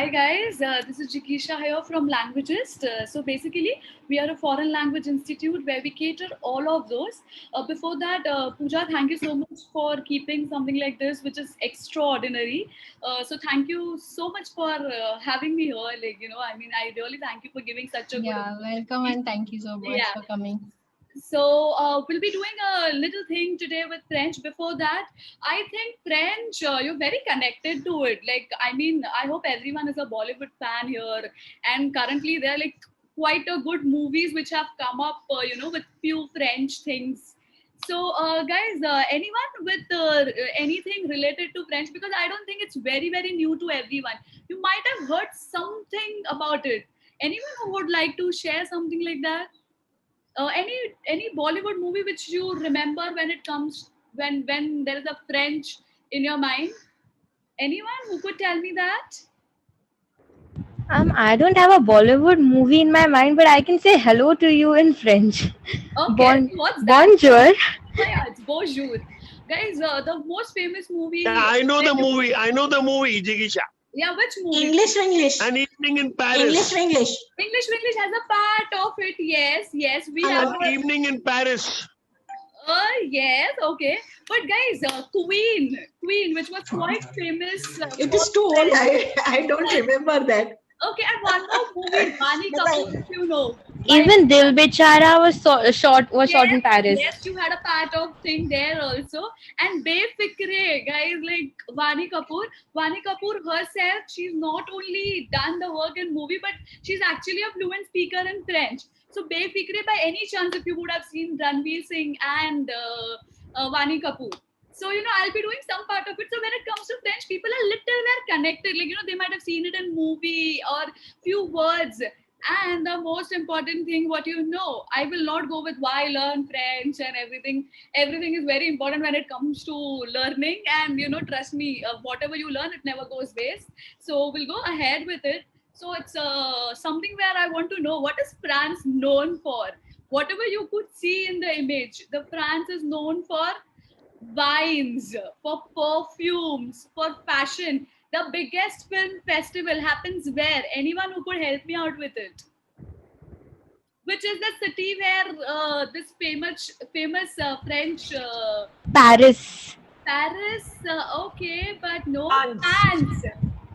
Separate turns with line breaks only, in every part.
Hi guys, this is Jikisha here from Languagist. So basically, we are a foreign language institute where we cater all of those. Before that, Pooja, thank you so much for keeping something like this, which is extraordinary. So thank you so much for having me here. I really thank you for giving such a good
Yeah, welcome and thank you so much
yeah.
for coming.
So we'll be doing a little thing today with French. Before that, I think French, you're very connected to it. I hope everyone is a Bollywood fan here. And currently, there are like quite a good movies which have come up, with few French things. So, guys, anyone with anything related to French, because I don't think it's very, very new to everyone. You might have heard something about it. Anyone who would like to share something like that? Any Bollywood movie which you remember when it comes when there is a French in your mind? Anyone who could tell me that?
I don't have a Bollywood movie in my mind, but I can say hello to you in French.
Okay, what's that?
Bonjour.
Oh yeah, it's Bonjour. Guys, the most famous movie.
Yeah, I know the movie. I know the movie, Jigisha.
Yeah, which movie?
English.
An Evening in Paris.
English.
English has a part of it. Yes, we
Hello.
have.
An Evening in Paris.
Yes, okay. But guys, Queen, which was quite famous.
It is too old. I don't remember that.
Okay, and one more movie, Vani Kapoor, if you know.
Even Dil Bechara was shot in Paris.
Yes, you had a part of thing there also. And Befikre, guys, like Vani Kapoor herself, she's not only done the work in movie, but she's actually a fluent speaker in French. So Befikre, by any chance, if you would have seen Ranveer Singh and Vani Kapoor. So, I'll be doing some part of it. So when it comes to French, people are little bit connected. They might have seen it in movie or few words. And the most important thing, what I will not go with why learn French and everything. Everything is very important when it comes to learning. And, trust me, whatever you learn, it never goes waste. So we'll go ahead with it. So it's something where I want to know, what is France known for? Whatever you could see in the image, the France is known for wines, for perfumes, for fashion. The biggest film festival happens where? Anyone who could help me out with it? Which is the city where this famous French
Paris.
Paris? Okay, but no,
Cannes.
Cannes.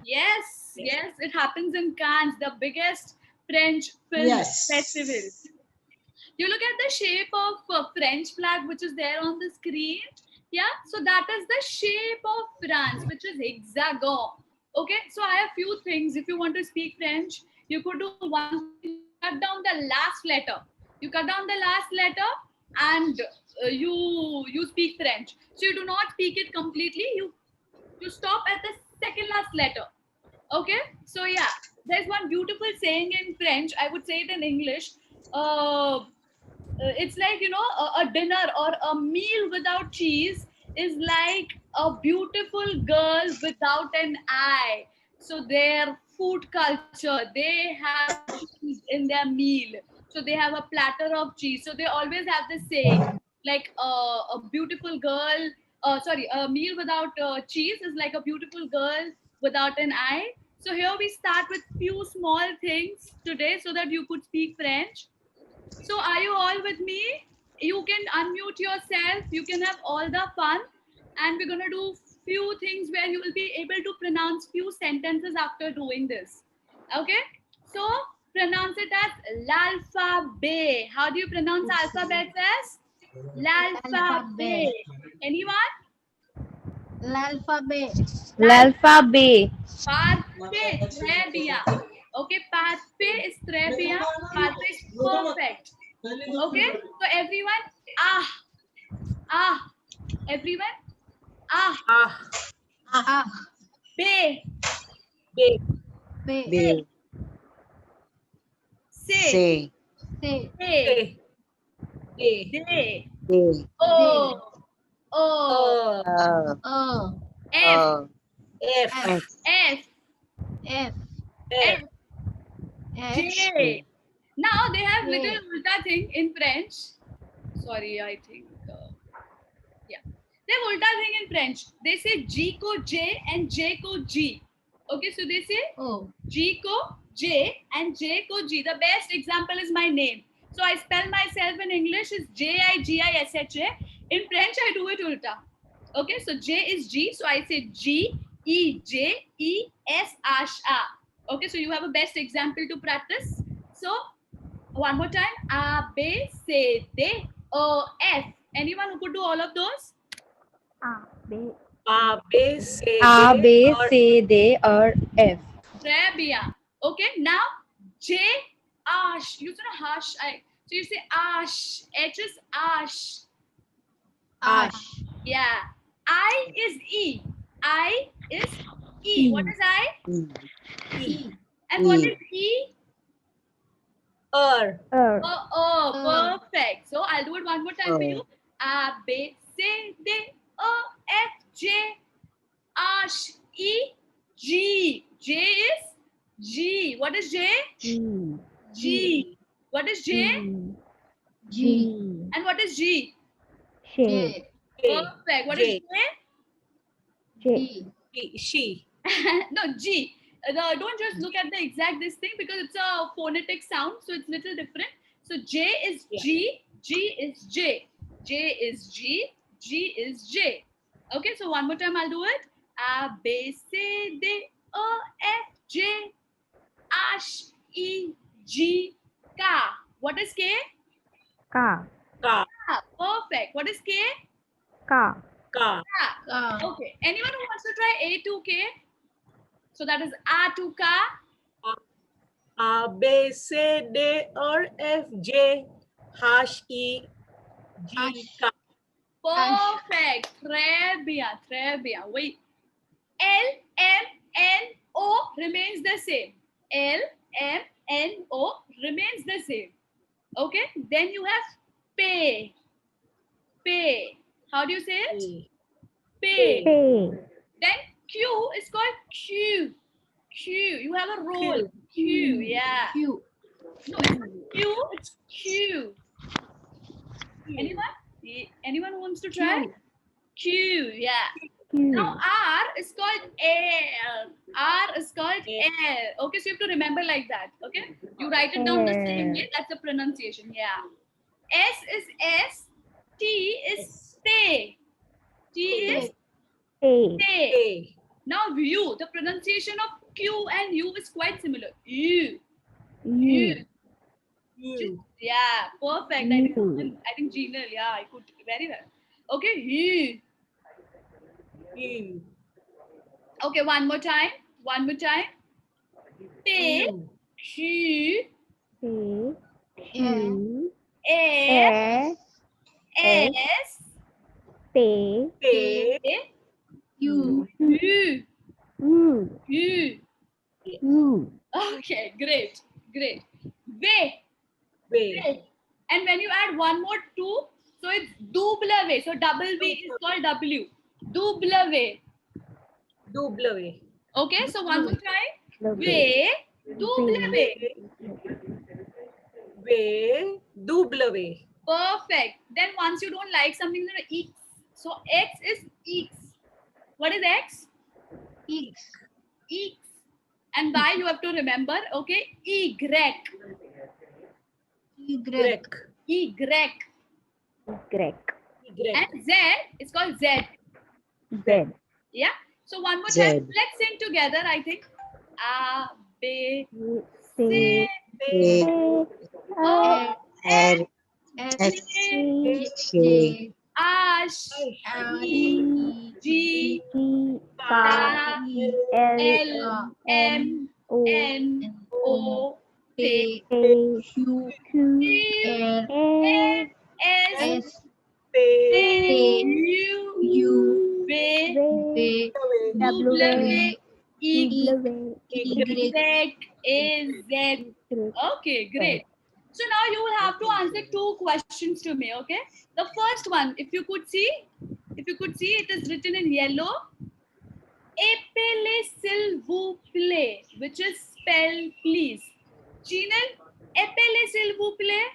Yes, it happens in Cannes, the biggest French film festival. You look at the shape of French flag which is there on the screen. Yeah, so that is the shape of France, which is hexagon. Okay, so I have few things. If you want to speak French, you could do one thing. Cut down the last letter. You cut down the last letter and you speak French. So you do not speak it completely. You stop at the second last letter. Okay, so yeah, there's one beautiful saying in French. I would say it in English. It's like, a dinner or a meal without cheese is like a beautiful girl without an eye. So their food culture, they have cheese in their meal. So they have a platter of cheese. So they always have the saying, like a beautiful girl, a meal without cheese is like a beautiful girl without an eye. So here we start with few small things today so that you could speak French. So are you all with me? You can unmute yourself. You can have all the fun. And we're going to do few things where you will be able to pronounce few sentences after doing this. Okay? So pronounce it as l'alphabet. How do you pronounce alphabet as? L'alphabet. Anyone?
L'alphabet.
L'alphabet.
Parfait. Très bien. Okay, parfait is très bien. Parfait is perfect. Okay, so everyone, everyone, be,
Be.
say,
Say.
de, o, f,
F.
f,
F.
j. Now they have little ulta thing in French. Sorry, I think. Yeah. They have ulta thing in French. They say G ko J and J ko G. Okay, so they say
Oh.
G ko J and J ko G. The best example is my name. So I spell myself in English is J-I-G-I-S-H-A. In French, I do it ulta. Okay, so J is G. So I say G-E-J-E-S-H-A. Okay, so you have a best example to practice. So one more time. A, B, C, D, O, F. Anyone who could do all of those?
A, B, C, D, or F.
Très bien. Okay, now J, ash. You say hash. So you say ash. H is ash.
Ash.
Yeah. I is E. I is E. What is I?
E.
And what is E?
Er.
Oh, perfect. So I'll do it one more time for you. A, B, C, D, O, F, J, ash, E, G. J is G. What is J? G. What is J?
G.
And what is G?
J.
Perfect. What is J?
G.
She.
No, G. Don't just look at the exact this thing because it's a phonetic sound, so it's little different. So J is G, G is J, J is G, G is J. Okay, so one more time I'll do it. A, B, C, D, O, F, J, H, E, G, K. What is K?
Ka.
Perfect. What is K?
Ka.
Ka.
Ka.
Okay. Anyone who wants to try A to K? So that is A to Ka.
A, B, C, D, or F, J, H, E, G, K.
Perfect. Très bien. Très bien. Wait. L, M, N, O remains the same. L, M, N, O remains the same. Okay. Then you have pay. Pay. How do you say it? Pay. Then Q is called Q. Q. You have a roll. Q. Yeah.
Q.
No, it's Q. It's Q. Anyone who wants to try? Q. Yeah. Now R is called L. R is called L. Okay, so you have to remember like that. Okay, you write it down the same way. That's the pronunciation. Yeah. S is S. T is stay. T is stay.
A.
Now U. The pronunciation of Q and U is quite similar. U. U.
U.
Yeah, perfect. I think Gmail. Yeah, I could very well. Okay, U.
U.
Okay, one more time. One more time. P.
U.
Q.
N.
S. S.
A.
U.
U. U. Okay, great. Great. V.
V.
And when you add one more two, so it's double. So double V is called W. Double.
W.
Okay, so one more time. V. Double.
V. W.
Perfect. Then once you don't like something, then X. So X is X. What is X?
X.
X. And Y you have to remember. Okay. Y.
Y.
Y.
Y.
Y.
And Z is called Z. Yeah. So one more
Z.
time. Let's sing together, I think. A, B, C,
A.
O,
S.
J,
J.
Ash, E, G, K, L, M, N, O, P,
Q.
Q,
R.
S,
S.
T,
U.
U, V,
V.
W, E,
Y.
A, Z. Okay, great. So now you will have to answer two questions to me, okay? The first one, if you could see, it is written in yellow. Appelez s'il vous plaît, which is spell please. Chinel, appelez s'il vous plaît.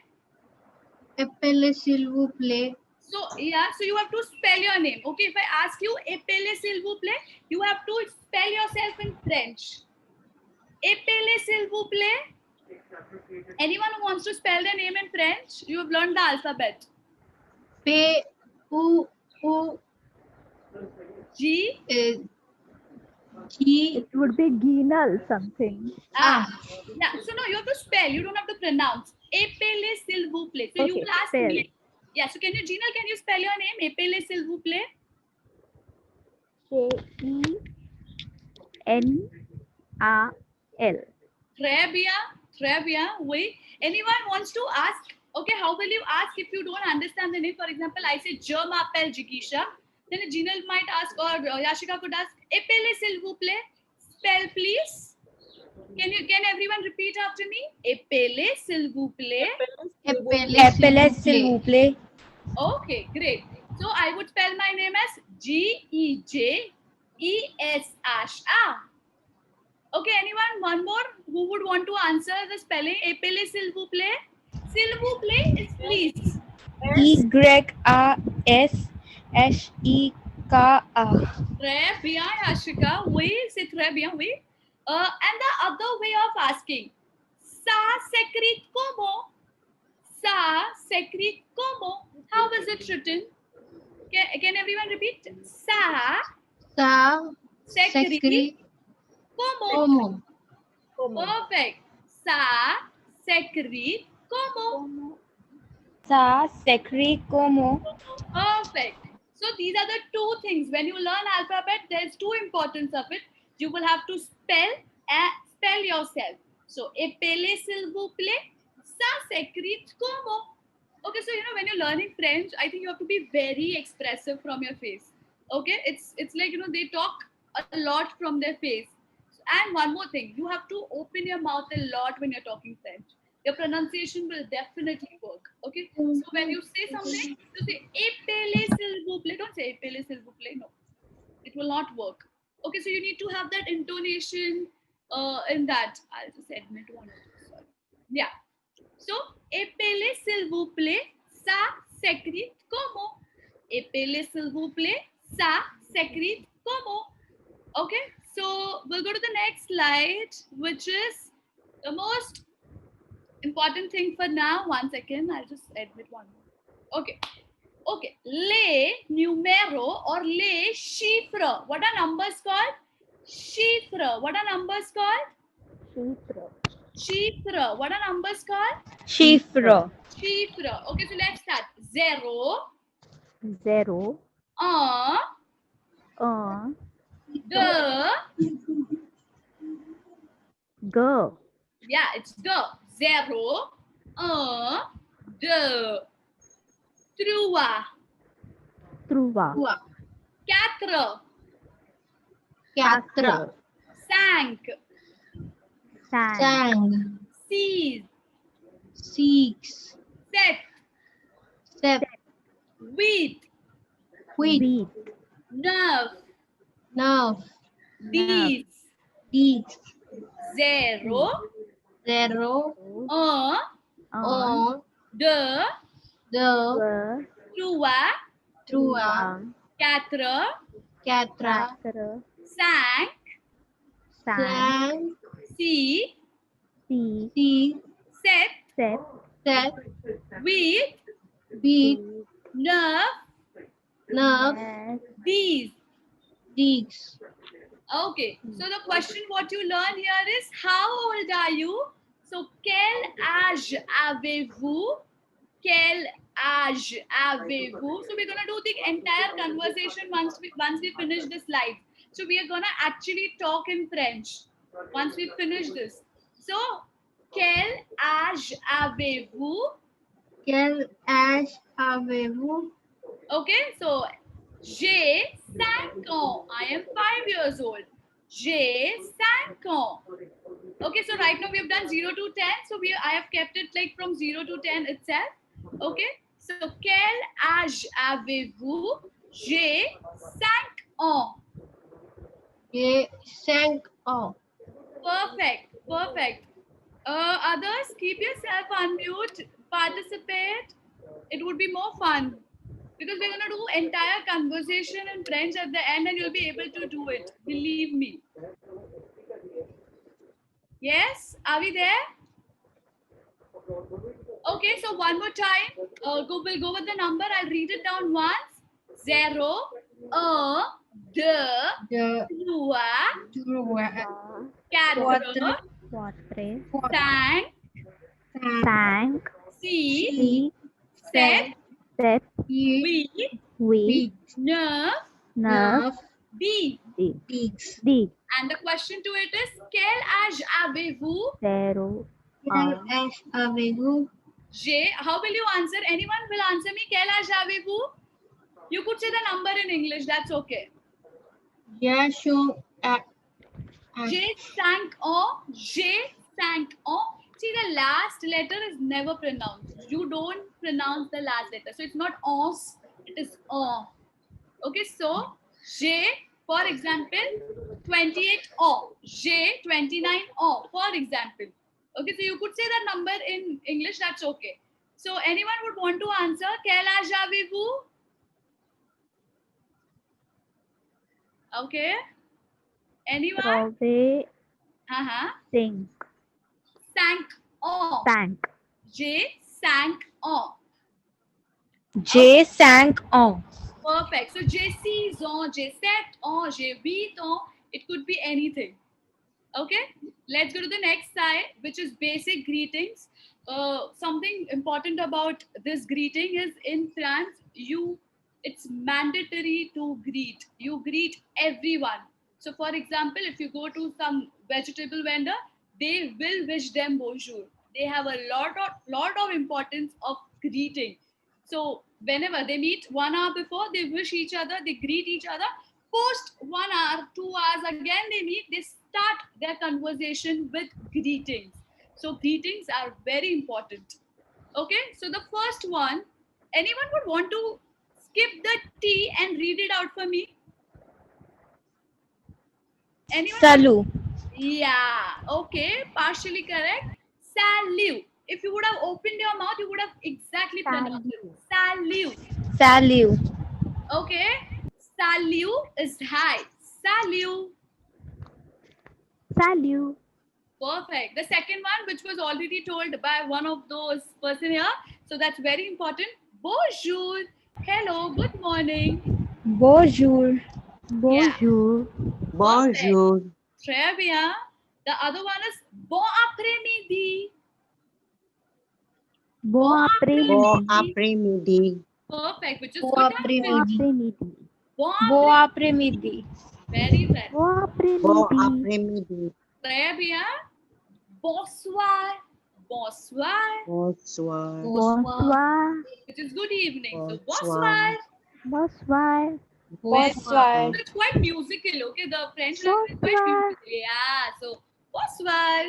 Appelez s'il vous plaît.
So yeah, so you have to spell your name. Okay, if I ask you "Epele s'il vous plaît," you have to spell yourself in French. "Epele s'il vous plaît." Anyone who wants to spell their name in French, you have learned the alphabet.
P U U
G.
G
It would be Ginal something.
Yeah. So no, you have to spell. You don't have to pronounce. "Epele s'il vous plaît." So you
Okay,
will ask
spell.
me. Yeah. So can you, Gina? Can you spell your name? "Epele s'il vous plaît."
KENAL.
Très bien. Oui. Anyone wants to ask? Okay, how will you ask if you don't understand the name? For example, I say, "Je m'appelle Jigisha." Then Gina might ask, or Yashika could ask, "Epele s'il vous plaît." Spell, please. Can everyone repeat after me? "Epele s'il vous plaît."
Appelez s'il vous plaît.
Okay, great. So I would spell my name as Gejesha. Okay, anyone? One more who would want to answer the spelling? "Epele s'il vous plaît." S'il vous plaît is please.
YASHIKA.
Très bien, Yashika. Oui, c'est très bien, oui. And the other way of asking. Ça s'écrit comment? Ça s'écrit comment? How is it written? Can everyone repeat? Ça s'écrit comment? Perfect. Ça s'écrit comment?
Ça s'écrit comment?
Perfect. So these are the two things. When you learn alphabet, there's two importance of it. You will have to spell yourself. So "Epele s'il vous plaît." Ça s'écrit comment? Okay, so when you're learning French, I think you have to be very expressive from your face. Okay, it's like they talk a lot from their face. And one more thing, you have to open your mouth a lot when you're talking French. Your pronunciation will definitely work. Okay, so when you say something, you say "Epele s'il vous plaît." Don't say "Epele s'il vous plaît." No, it will not work. Okay, so you need to have that intonation in that. I'll just admit one. Sorry. Yeah. So, "Epele s'il vous plaît." Ça s'écrit comment? "Epele s'il vous plaît." Ça s'écrit comment? Okay, so we'll go to the next slide, which is the most important thing for now. 1 second, I'll just admit one more. Okay. Les numéros or les chiffres. What are numbers called? Chiffres. What are numbers called? Chiffres. What are numbers called?
Chiffre.
Chiffres. Okay, so let's start. 0,
0,
1, 2.
Go.
Yeah, it's go. 0, 1, 2, 3,
Truva.
4,
Quatre.
5,
Sang.
6,
Six.
7,
Seven.
8,
Beat.
9,
Nine.
10,
Six.
0,
0.
1,
Un.
2,
Deux.
3,
Trois.
4,
Quatre.
5,
Cinq.
6,
Six.
7,
Sept.
8,
Huit.
9,
Neuf.
10.
10.
Okay, so the question what you learn here is how old are you? So quel âge avez-vous? Quel âge avez-vous? So we're gonna do the entire conversation once we finish this live. So we are gonna actually talk in French once we finish this. So quel âge avez-vous?
Quel âge avez-vous?
Okay, so j'ai 5 ans. I am 5 years old. J'ai 5 ans. Okay, so right now we have done 0 to 10. So I have kept it like from 0 to 10 itself. Okay, so quel âge avez-vous? J'ai 5 ans.
J'ai 5 ans.
Perfect. Others, keep yourself unmute. Participate. It would be more fun. Because we're gonna do entire conversation in French at the end, and you'll be able to do it. Believe me. Yes, are we there? Okay, so one more time. We'll go with the number. I'll read it down once. 0, 1, 2,
The
3,
Trois,
4,
Quatre,
5,
cinq,
6,
six,
7,
sept,
8,
huit,
9,
neuf,
10.
dix.
And the question to it is, quel âge avez-vous?
0,
Quel âge avez-vous?
J'ai. How will you answer? Anyone will answer me? Quel âge avez-vous? You could say the number in English. That's okay.
J'ai chaud à
J'ai 5 ans. J'ai 5 ans. See, the last letter is never pronounced. You don't pronounce the last letter. So it's not ons, it is on. Okay, so j'ai, for example, 28 ans. J'ai 29 ans, for example. Okay, so you could say that number in English, that's okay. So anyone would want to answer, quel âge avez-vous? Okay. Anyone?
trouvé,
Uh-huh.
cinq,
5 ans.
cinq.
J'ai 5 ans.
J'ai 5 ans.
Perfect. So j'ai 6 ans, j'ai 7 ans, j'ai 8 ans. It could be anything. Okay. Let's go to the next side, which is basic greetings. Something important about this greeting is in France, it's mandatory to greet. You greet everyone. So, for example, if you go to some vegetable vendor, they will wish them bonjour. They have a lot of importance of greeting. So, whenever they meet 1 hour before, they wish each other, they greet each other. Post 1 hour, 2 hours, again they meet, they start their conversation with greetings. So, greetings are very important. Okay, so the first one, anyone would want to skip the T and read it out for me? Anyone?
Salut.
Yeah, okay, partially correct. Salut. If you would have opened your mouth, you would have exactly pronounced it. Salut.
Salut.
Okay, salut is hi. Salut.
Salut.
Perfect. The second one, which was already told by one of those person here, so that's very important. Bonjour. Hello. Good morning.
Bonjour.
Bonjour.
Bonjour.
Très bien. The other one is bon après-midi.
Bon
Bon
après-midi.
après-midi.
Perfect. Which is
Bon
good
après-midi.
afternoon.
Après-midi.
Bon
Bon
après-midi.
après-midi.
Very well.
Bon
Bon
après-midi.
après-midi.
Très bien. Bonsoir. Bonsoir.
Bonsoir.
Bonsoir.
Which is good evening. So
Bonsoir.
bonsoir.
Bonsoir.
Bonsoir.
So it's quite musical. Okay, the French language is quite
Bonsoir.
musical. Yeah. So bonsoir.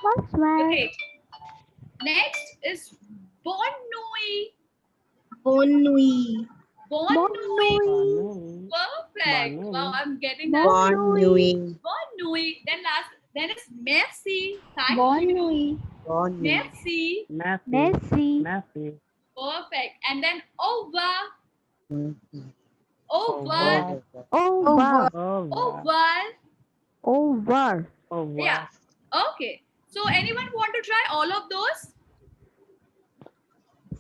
Bonsoir.
Great. Next is bonne nuit.
Bonne nuit.
Bonne
Bonne
nuit.
nuit.
Perfect. Wow, I'm getting that.
Bonne
Bonne nuit.
Bonne nuit. Then it's merci. Thank
Bonne
you.
nuit.
Bonne nuit.
Merci.
Merci.
Perfect. And then au revoir.
Mhm.
Au revoir.
Au
revoir.
revoir.
Au revoir.
Au revoir.
Yeah. Okay. So anyone want to try all of those?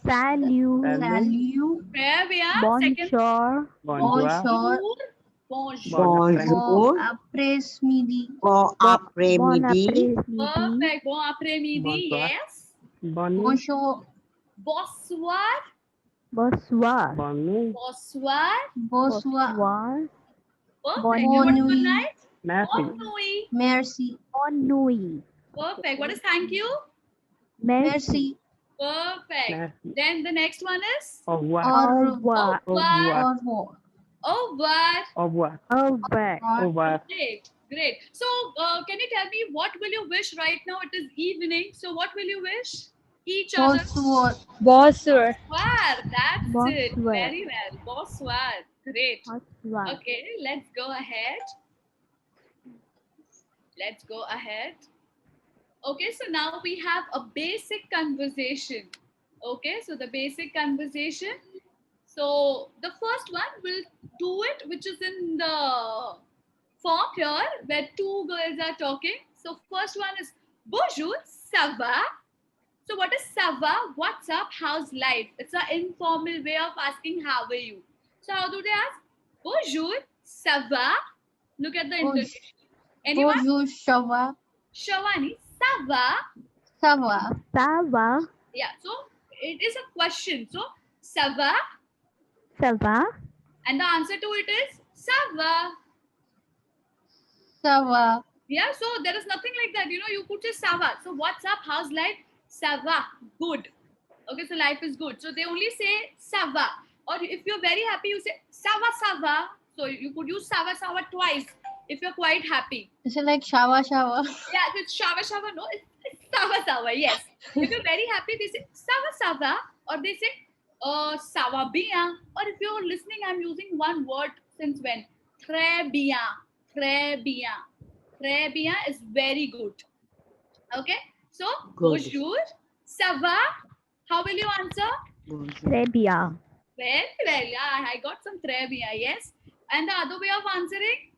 Salut.
Salut.
Très bien. Second.
Bonjour.
Bonjour.
Bonjour.
Bonjour.
Bon après-midi.
Bon
Bon
après-midi.
après-midi.
Perfect. Bon après-midi. Yes.
Bonjour.
Bonsoir.
Bonsoir.
Bonsoir.
Bonsoir.
Perfect.
Bonne
And what is good
nuit.
night? Bonne nuit.
Merci.
Bonne nuit.
Perfect. What is thank you?
Merci.
Perfect. Then the next one is
Au
Au revoir.
au revoir.
revoir.
Au revoir.
Au revoir.
Great. Great. So can you tell me what will you wish right now? It is evening. So what will you wish? Each other.
Bonsoir.
Bonsoir.
Bonsoir. That's it.
Bonsoir.
Very well. Bonsoir. Great.
Bonsoir.
Okay, let's go ahead. Let's go ahead. Okay, so now we have a basic conversation. Okay, so the basic conversation. So the first one will do it, which is in the form here, where two girls are talking. So first one is bonjour, ça va? So what is ça va? What's up? How's life? It's an informal way of asking how are you. So how do they ask? Bonjour, ça va? Look at the intonation. Anyone?
Bonjour, Shava.
Shavani, ça va?
Sava.
Ça va?
Yeah, so it is a question. So ça va?
Ça va?
And the answer to it is ça va.
Sava.
Yeah, so there is nothing like that. You know, you could say ça va. So what's up? How's life? Ça va. Good. Okay, so life is good. So they only say ça va. Or if you're very happy, you say ça va. So you could use ça va twice if you're quite happy.
Is it like Shava Shava?
Yeah, if it's shava. No, it's ça va. Yes. If you're very happy, they say ça va. Or they say ça va bien. Or if you're listening, I'm using one word since when? Très bien. Très bien. Très bien is very good. Okay. So,
Good.
bonjour. Ça va? How will you answer?
Bonjour.
Très bien.
Very well. Yeah, I got some très bien. Yes. And the other way of answering?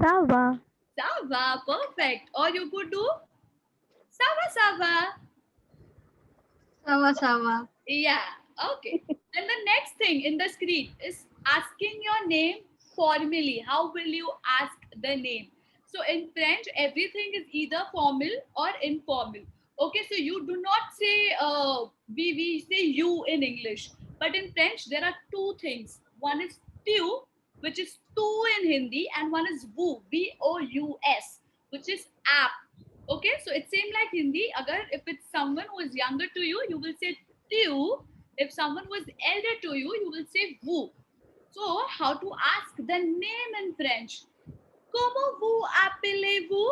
Ça va?
Ça va. Perfect. Or you could do ça va.
Sava Sava.
Yeah. Okay. And the next thing in the screen is asking your name formally. How will you ask the name? So in French, everything is either formal or informal. Okay, so you do not say we say you in English, but in French there are two things. One is tu, which is tu in Hindi, and one is vous, vous, which is app. Okay, so it's same like Hindi. Agar if it's someone who is younger to you, you will say tu. If someone who is elder to you, you will say vous. So how to ask the name in French? Comment vous appelez-vous?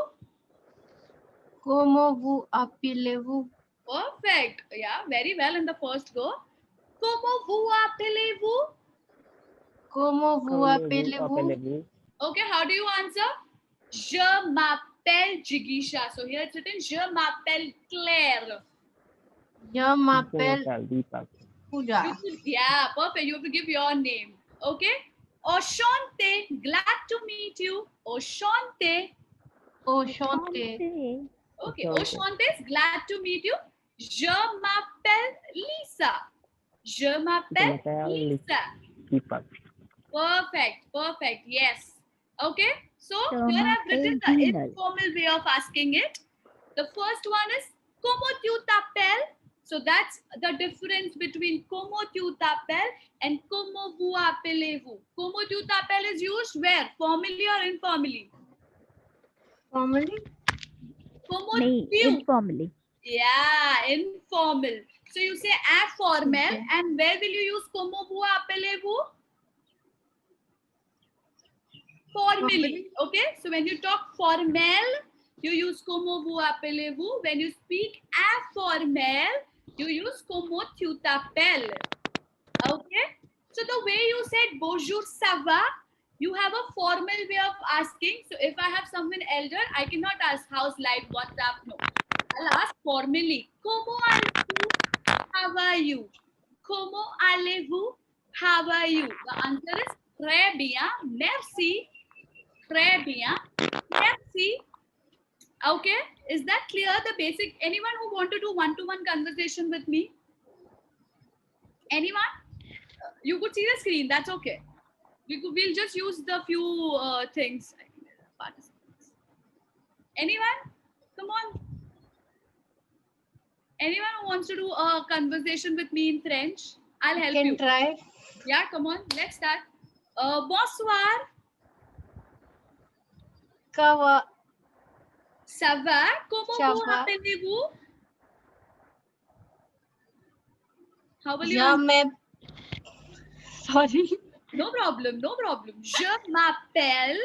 Comment vous appelez-vous?
Perfect. Yeah, very well in the first go. Comment vous appelez-vous?
Comment vous appelez-vous?
Okay, how do you answer? Je m'appelle Jigisha. So here it's written Je m'appelle Claire.
Je m'appelle Pooja.
Yeah, perfect. You have to give your name. Okay. Oshante. Glad to meet you. Oshante.
Oshante.
Okay. Oshante is glad to meet you. Je m'appelle Lisa. Je m'appelle Lisa. Perfect. Yes. Okay. So
Je
here I've written the
m'appelle
informal way of asking it. The first one is Comment tu t'appelles? So that's the difference between Comment tu t'appelles and Comment vous appelez-vous. Comment tu t'appelles is used where? Formally or informally?
Formally?
Comment
Me,
tu?
informally.
Yeah, informal. So you say informal,
Okay.
and where will you use Comment vous appelez-vous? Formally. Okay, so when you talk formal, you use Comment vous appelez-vous. When you speak informal, you use Comment tu t'appelles. Okay, so the way you said bonjour, ça va, you have a formal way of asking. So if I have someone elder, I cannot ask how's life, what's up. No, I'll ask formally. Comment allez-vous? How are you? Comment allez-vous? How are you? The answer is très bien, merci. Très bien, merci. Okay, is that clear? The basic. Anyone who want to do one-to-one conversation with me? Anyone? You could see the screen. That's okay. We'll just use the few things. Participants. Anyone? Come on. Anyone who wants to do a conversation with me in French? I'll help you.
Can try.
Yeah, come on. Let's start. Bonsoir.
Kava.
Ça va? Comment
Ça
vous
va.
appelez-vous? How will you?
Je Sorry.
No problem. Je m'appelle.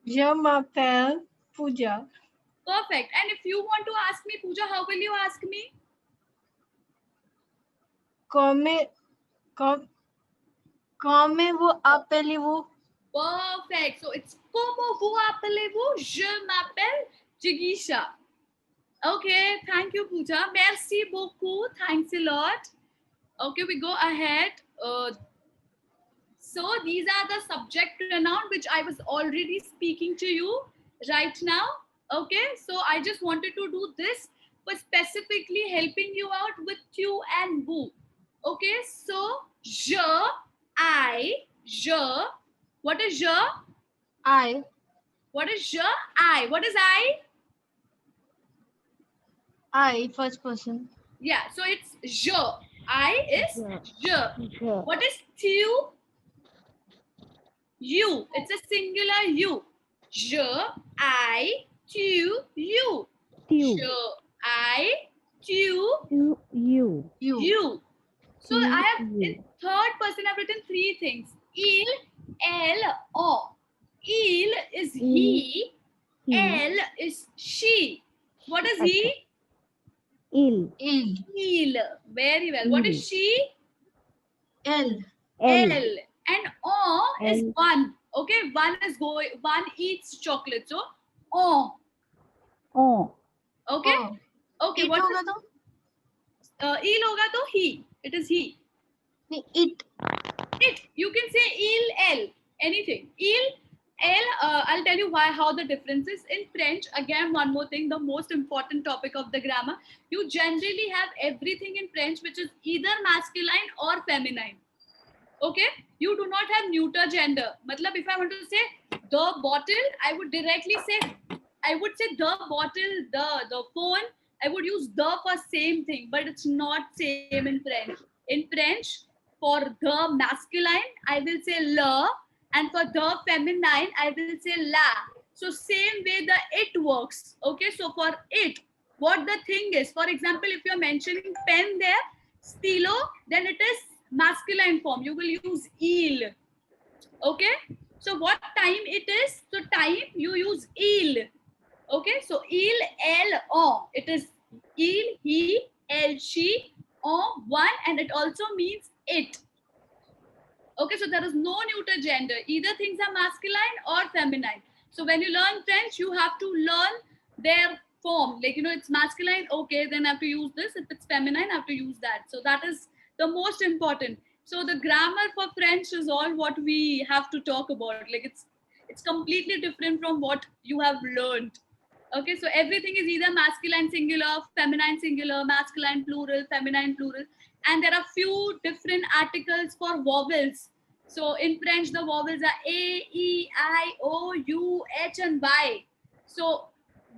Je m'appelle Pooja.
Perfect. And if you want to ask me, Pooja, how will you ask me?
Comment vous appelez-vous?
Perfect. So it's comment vous appelez-vous? Je m'appelle Jigisha. Okay. Thank you, Pooja. Merci beaucoup. Thanks a lot. Okay, we go ahead. So these are the subject pronoun which I was already speaking to you right now. Okay, so I just wanted to do this for specifically helping you out with you and vous. Okay, so je, I, je. What is je?
I.
What is je? I. What is I?
I, first person.
Yeah, so it's je. I is je.
Je.
What is tu? You. It's a singular you. Je, I, tu, you.
Tu.
Je, I, tu,
You. You.
You.
you. So
You,
I have in
you.
third person I've written three things. Il, elle, on. Il is he.
He.
Elle is she. What is he?
Il.
Il.
Il. Very well. What
Il.
is she?
L.
Elle.
L. And on is
L.
one. Okay, one is going. One eats chocolate. So on.
On.
Okay.
Oh.
Okay.
It
What
होगा
is
तो?
il hoga to he. It is he.
नहीं, it.
It. You can say il, el. Anything. Il, el. I'll tell you how the difference is in French. Again, one more thing. The most important topic of the grammar. You generally have everything in French which is either masculine or feminine. Okay. You do not have neuter gender. Matlab, if I want to say the bottle, I would directly say. I would say the bottle, the phone. I would use the for same thing, but it's not same in French. In French, for the masculine, I will say le, and for the feminine, I will say la. So same way the it works. Okay, so for it, what the thing is, for example, if you're mentioning pen there, stilo, then it is masculine form. You will use il. Okay, so what time it is? So time you use il. Okay, so il, elle, on. It is il, he, elle, she, on, one, and it also means it. Okay, so there is no neuter gender. Either things are masculine or feminine. So when you learn French, you have to learn their form. Like, it's masculine, okay, then I have to use this. If it's feminine, I have to use that. So that is the most important. So the grammar for French is all what we have to talk about. Like it's completely different from what you have learned. Okay, so everything is either masculine singular, feminine singular, masculine plural, feminine plural, and there are few different articles for vowels. So in French, the vowels are A, E, I, O, U, H, and Y. So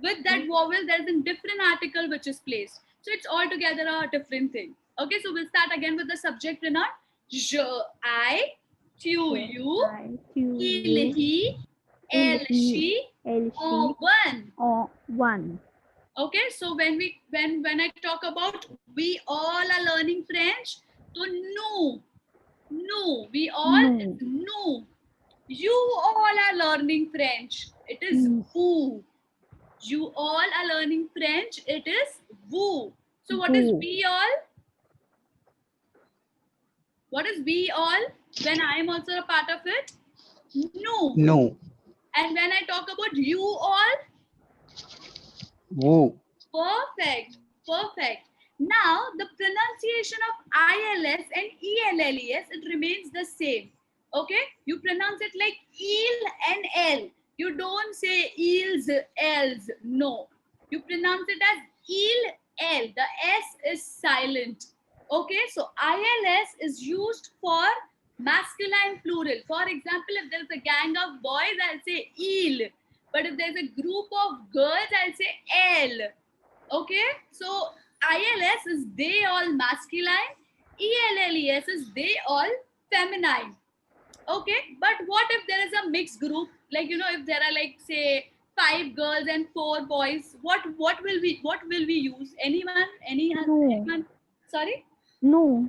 with that vowel, there is a different article which is placed. So it's altogether a different thing. Okay, so we'll start again with the subject pronoun. Je, I, tu, you,
I. Tu.
il,
You.
he,
Il,
elle,
he,
she,
Elle.
on,
She.
one.
On. One.
Okay, so when I talk about we all are learning French, so no, we all
No.
is no. You all are learning French. It is
Mm.
vous. You all are learning French. It is vous. So what is
Vous.
we all? What is we all? When I am also a part of it? No.
No.
And when I talk about you all?
Woo.
Perfect. Perfect. Now, the pronunciation of ILS and ELLES, it remains the same. Okay? You pronounce it like il and l. You don't say ils, els. No. You pronounce it as il, l. The S is silent. Okay? So, ILS is used for masculine plural. For example, if there's a gang of boys, I'll say il. But if there's a group of girls, I'll say L. Okay? So ILS is they all masculine. ELLES is they all feminine. Okay? But what if there is a mixed group? Like, if there are like say 5 girls and 4 boys, what will we use? Anyone?
No.
Anyone? Sorry?
No.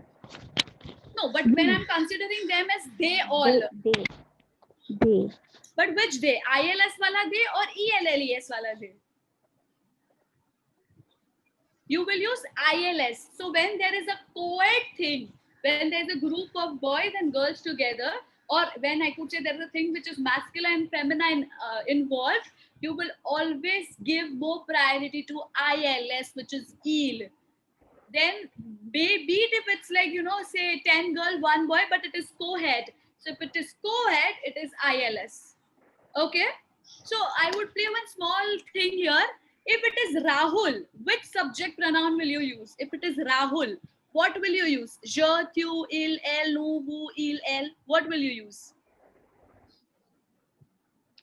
No, but when I'm considering them as they all.
They.
But which day? ILS wala day or ELLES wala day? You will use ILS. So when there is a co-ed thing, when there's a group of boys and girls together, or when I could say there's a thing which is masculine and feminine involved, you will always give more priority to ILS, which is il. Then be it if it's like, say 10 girl, 1 boy, but it is co-head. So if it is co-head, it is ILS. Okay. So I would play one small thing here. If it is Rahul, which subject pronoun will you use? If it is Rahul, what will you use? Je, tu, il, elle, nous, vous, il, elle. What will you use?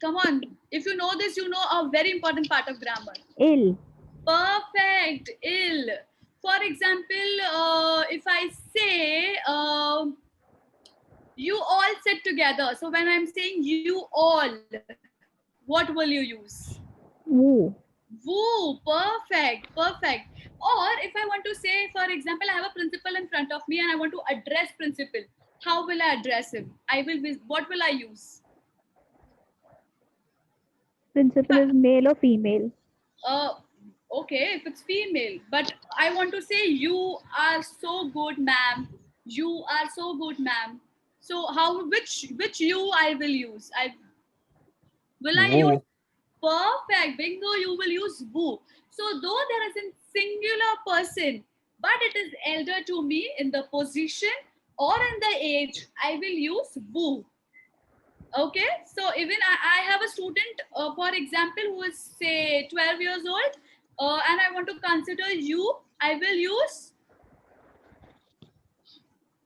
Come on. If you know this, you know a very important part of grammar.
Il.
Perfect. Ill. For example, if I say you all sit together. So when I'm saying you all, what will you use?
Woo.
Woo. Perfect. Perfect. Or if I want to say, for example, I have a principal in front of me and I want to address principal. How will I address him? What will I use?
Principal is male or female?
Okay, if it's female, but I want to say you are so good, ma'am. You are so good, ma'am. So which you I will use? I use perfect bingo. You will use woo. So though there is a singular person, but it is elder to me in the position or in the age, I will use woo. Okay, so even I have a student, for example, who is say 12 years old, and I want to consider you, I will use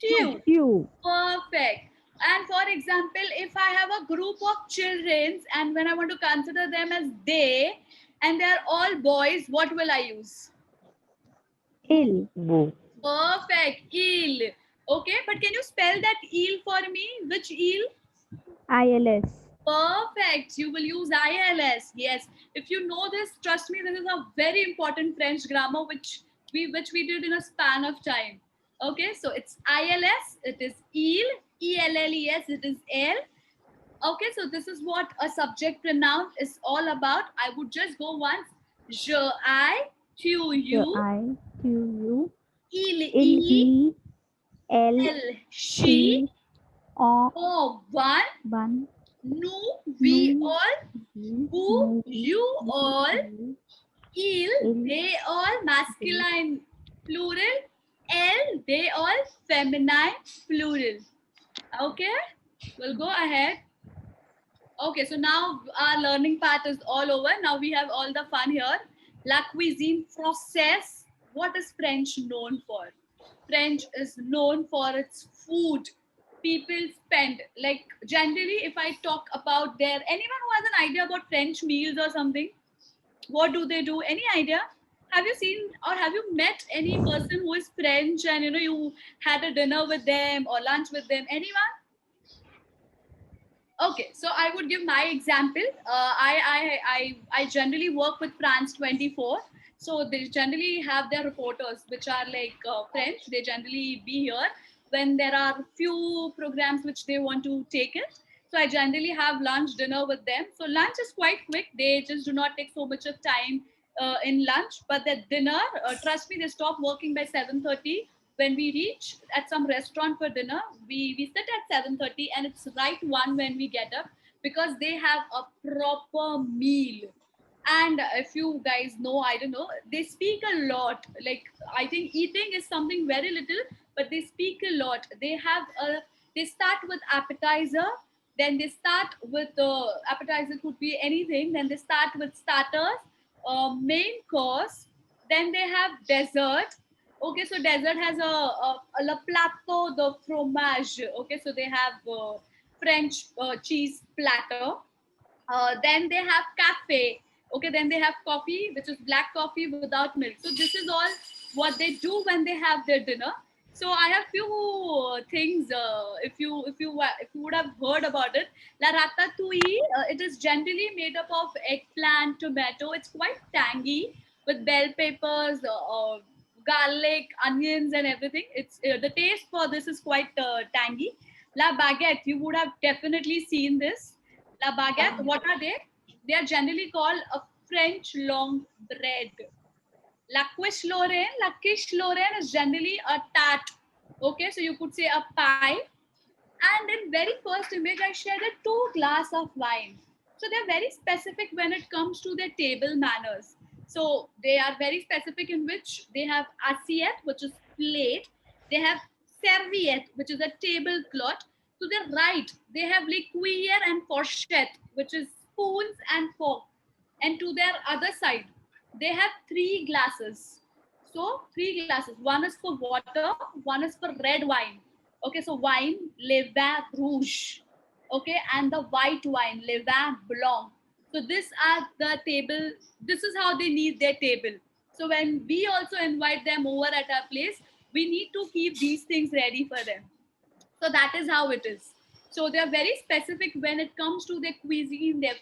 you.
You.
Perfect. And for example, if I have a group of children and when I want to consider them as they, and they are all boys, what will I use?
Il.
Woo.
Perfect. Eel. Okay, but can you spell that eel for me? Which eel?
ILS.
Perfect. You will use ILS. Yes. If you know this, trust me, this is a very important French grammar which we did in a span of time. Okay, so it's ILS, it is eel, ELLES, it is L. Okay, so this is what a subject pronoun is all about. I would just go once. Je, I, tu, you,
I. Q. U.
il,
Il.
he,
He. L.
L, she,
O.
O, one,
One.
nous, we
Nu.
all, who, you all, il, they all, masculine, plural, L, they all, feminine, plural. Okay, we'll go ahead. Okay, so now our learning part is all over. Now we have all the fun here. La cuisine française. What is French known for? French is known for its food. People spend, like generally, if I talk about anyone who has an idea about French meals or something, what do they do? Any idea? Have you seen or have you met any person who is French and you had a dinner with them or lunch with them? Anyone? Okay, so I would give my example. I generally work with France 24. So they generally have their reporters, which are like French. They generally be here when there are few programs which they want to take it. So I generally have lunch, dinner with them. So lunch is quite quick. They just do not take so much of time in lunch. But the dinner, trust me, they stop working by 7:30. When we reach at some restaurant for dinner, we sit at 7:30 and it's right 1 when we get up because they have a proper meal. And if you guys know, I don't know, they speak a lot. Like I think eating is something very little, but they speak a lot. They start with appetizer, then they start with appetizer could be anything, then they start with starters, main course, then they have dessert. Okay, so dessert has a le plateau de fromage. Okay, so they have French cheese platter. Then they have cafe. Okay, then they have coffee, which is black coffee without milk. So this is all what they do when they have their dinner. So I have few things. If you would have heard about it, la ratatouille. It is generally made up of eggplant, tomato. It's quite tangy with bell peppers, garlic, onions, and everything. It's the taste for this is quite tangy. La baguette. You would have definitely seen this. La baguette, what are they? They are generally called a French long bread. La quiche Lorraine is generally a tart. Okay, so you could say a pie. And in very first image, I shared a 2 glass of wine. So they're very specific when it comes to their table manners. So they are very specific in which they have assiette, which is plate. They have serviette, which is a tablecloth. To the right, they have like cuillère and fourchette, which is spoons and fork. And to their other side, they have 3 glasses. So 3 glasses. One is for water, one is for red wine. Okay, so wine, le vin rouge. Okay, and the white wine, le vin blanc. So this are the table. This is how they need their table. So when we also invite them over at our place, we need to keep these things ready for them. So that is how it is. So they are very specific when it comes to their cuisine, their